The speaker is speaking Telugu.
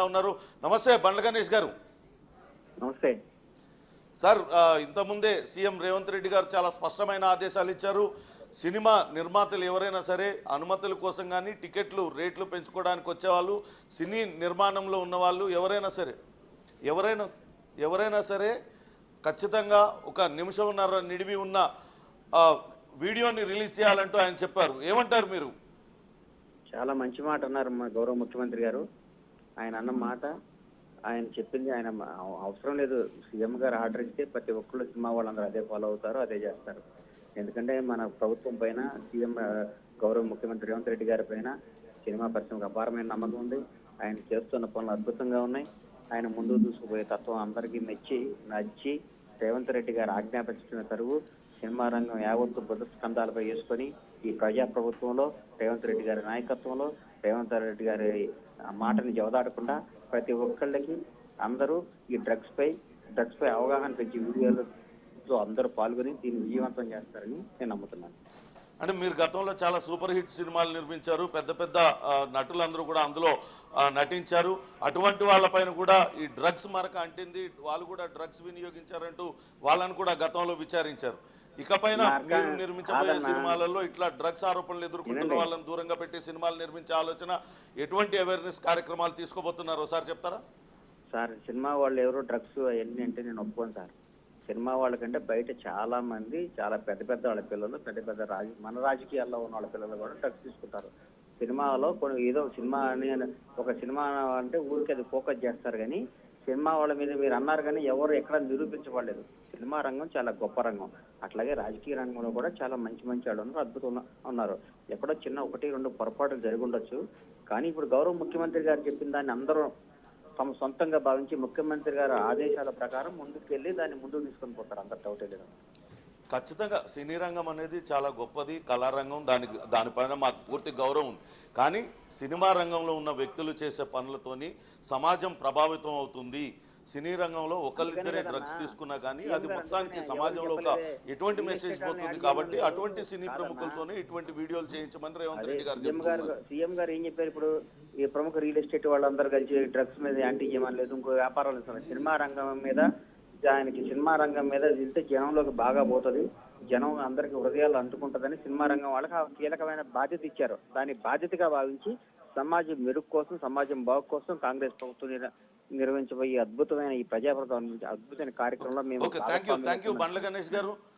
ఉన్నారు. నమస్తే బండ్ల గణేష్ గారు. నమస్తే సార్, ఇంతకుముందే సీఎం రేవంత్ రెడ్డి గారు చాలా స్పష్టమైన ఆదేశాలు ఇచ్చారు. సినిమా నిర్మాతలు ఎవరైనా సరే అనుమతుల కోసం కానీ టికెట్లు రేట్లు పెంచుకోవడానికి వచ్చేవాళ్ళు, సినీ నిర్మాణంలో ఉన్నవాళ్ళు ఎవరైనా సరే ఖచ్చితంగా ఒక నిమిషంన్నర నిడివి ఉన్న వీడియోని రిలీజ్ చేయాలంటూ ఆయన చెప్పారు. ఏమంటారు మీరు? చాలా మంచి మాట అన్నారు మా గౌరవ ముఖ్యమంత్రి గారు. ఆయన అన్న మాట, ఆయన చెప్పింది ఆయన అవసరం లేదు. సీఎం గారు ఆర్డర్ ఇస్తే ప్రతి ఒక్కళ్ళు సినిమా వాళ్ళందరూ అదే ఫాలో అవుతారు, అదే చేస్తారు. ఎందుకంటే మన ప్రభుత్వం పైన సీఎం గౌరవ ముఖ్యమంత్రి రేవంత్ రెడ్డి గారి పైన సినిమా పరిశ్రమకు అపారమైన నమ్మకం ఉంది. ఆయన చేస్తున్న పనులు అద్భుతంగా ఉన్నాయి. ఆయన ముందుకు దూసుకుపోయే తత్వం అందరికీ నచ్చి రేవంత్ రెడ్డి గారు ఆజ్ఞాపించిన తరువు సినిమా రంగం యావత్తు బుద్ధ స్కంధాలపై వేసుకొని ఈ ప్రజాప్రభుత్వంలో రేవంత్ రెడ్డి గారి నాయకత్వంలో రేవంత్ రెడ్డి గారి మాటని జవదాడకుండా ప్రతి ఒక్కళ్ళకి అందరూ ఈ డ్రగ్స్ పై అవగాహన పెంచి వీడియోలతో అందరూ పాల్గొని దీన్ని విజయవంతం చేస్తారని నేను నమ్ముతున్నాను. అంటే మీరు గతంలో చాలా సూపర్ హిట్ సినిమాలు నిర్మించారు, పెద్ద పెద్ద నటులందరూ కూడా అందులో నటించారు. అటువంటి వాళ్ళపైన కూడా ఈ డ్రగ్స్ మరక అంటింది, వాళ్ళు కూడా డ్రగ్స్ వినియోగించారంటూ వాళ్ళని కూడా గతంలో విచారించారు. ఇకపైన మీరు నిర్మించబోయే సినిమాలలో ఇట్లా డ్రగ్స్ ఆరోపణలు ఎదుర్కొంటున్న వాళ్ళని దూరంగా పెట్టి సినిమాలు నిర్మించే ఆలోచన, ఎటువంటి అవేర్నెస్ కార్యక్రమాలు తీసుకోబోతున్నారు ఒకసారి చెప్తారా? సార్, సినిమా వాళ్ళు ఎవరో డ్రగ్స్ అవన్నీ అంటే నేను ఒప్పుకోను సార్. సినిమా వాళ్ళకంటే బయట చాలా మంది చాలా పెద్ద వాళ్ళ పిల్లలు, మన రాజకీయాల్లో ఉన్న వాళ్ళ పిల్లలు కూడా డ్రగ్స్ తీసుకుంటారు. సినిమాలో కొన్ని ఏదో సినిమా అని ఒక సినిమా అంటే ఊరికి అది ఫోకస్ చేస్తారు, కానీ సినిమా వాళ్ళ మీద మీరు అన్నారు కానీ ఎవరు ఎక్కడ నిరూపించబడలేదు. సినిమా రంగం చాలా గొప్ప రంగం. అట్లాగే రాజకీయ రంగంలో కూడా చాలా మంచి వాళ్ళు ఉన్నారు, అద్భుతంగా ఉన్నారు. ఎక్కడో చిన్న 1-2 పొరపాట్లు జరిగి ఉండొచ్చు, కానీ ఇప్పుడు గౌరవ ముఖ్యమంత్రి గారు చెప్పిన దాన్ని అందరూ తమ సొంతంగా భావించి ముఖ్యమంత్రి గారి ఆదేశాల ప్రకారం ముందుకెళ్ళి దాన్ని ముందుకు తీసుకొని పోతారు. అంత డౌటే లేదు. ఖచ్చితంగా సినీ రంగం అనేది చాలా గొప్పది, కళారంగం, దానిపైన మాకు పూర్తి గౌరవం ఉంది. కానీ సినిమా రంగంలో ఉన్న వ్యక్తులు చేసే పనులతోని సమాజం ప్రభావితం అవుతుంది. సినీ రంగంలో ఒకళ్ళిద్దరే డ్రగ్స్ తీసుకున్నా కానీ అది మొత్తానికి సమాజంలో ఒక ఎటువంటి మెసేజ్ పోతుంది. కాబట్టి అటువంటి సినీ ప్రముఖులతోనే ఇటువంటి వీడియోలు చేయించమని రేవంత్ రెడ్డి గారు చెప్తున్నారు. సీఎం గారు ఏం చెప్పారు? ఇప్పుడు ఈ ప్రముఖ రియల్ ఎస్టేట్ వాళ్ళందరూ కలిసి డ్రగ్స్ మీద యాంటీ చేయమని లేదు, ఇంకో వ్యాపారాలు ఇస్తున్నారు. సినిమా రంగం మీద వెళ్తే జనంలోకి బాగా పోతుంది, జనం అందరికి హృదయాలు అంటుకుంటుందని సినిమా రంగం వాళ్ళకి కీలకమైన బాధ్యత ఇచ్చారు. దాన్ని బాధ్యతగా భావించి సమాజం మెరుగు కోసం, సమాజం బాగు కోసం కాంగ్రెస్ ప్రభుత్వం నిర్వహించబోయే అద్భుతమైన ఈ ప్రజాప్రభుత్వం అద్భుతమైన కార్యక్రమంలో మేము థ్యాంక్ యూ బండ్ల గణేష్ గారు.